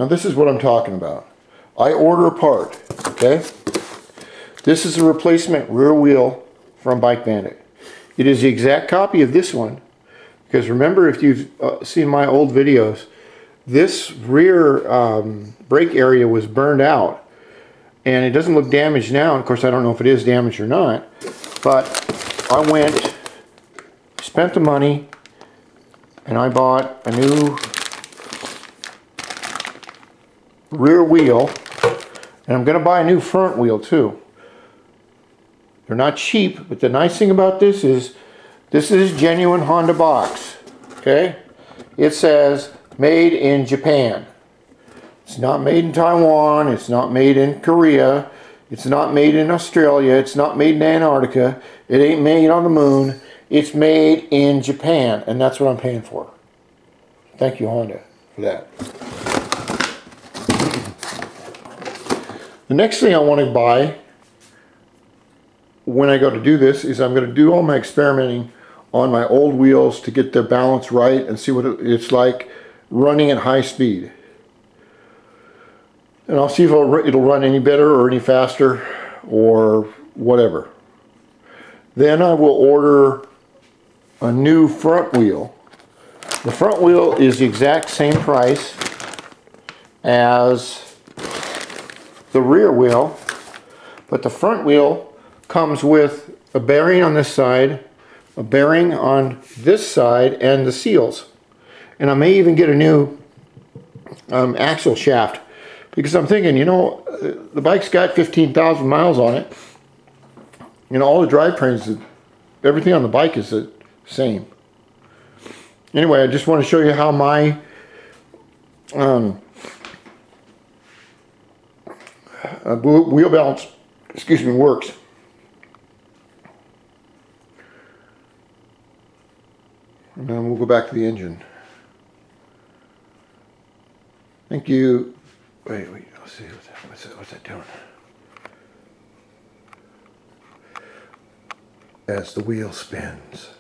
Now this is what I'm talking about. I order a part, okay? This is a replacement rear wheel from Bike Bandit. It is the exact copy of this one, because remember, if you've seen my old videos, this rear brake area was burned out, and it doesn't look damaged now. Of course, I don't know if it is damaged or not, but I went, spent the money, and I bought a new rear wheel, and I'm going to buy a new front wheel too. They're not cheap, but the nice thing about this is genuine Honda box. Okay, it says made in Japan. It's not made in Taiwan, it's not made in Korea, it's not made in Australia, it's not made in Antarctica, it ain't made on the moon, it's made in Japan, and that's what I'm paying for. Thank you, Honda, for that. The next thing I want to buy when I go to do this is I'm going to do all my experimenting on my old wheels to get their balance right and see what it's like running at high speed. And I'll see if it'll run any better or any faster or whatever. Then I will order a new front wheel. The front wheel is the exact same price as the rear wheel, but the front wheel comes with a bearing on this side, a bearing on this side, and the seals. And I may even get a new axle shaft, because I'm thinking, you know, the bike's got 15,000 miles on it. You know, all the drivetrains, everything on the bike is the same. Anyway, I just want to show you how my wheel balance, works. And then we'll go back to the engine. Thank you. Wait, let's see, what's that doing? As the wheel spins.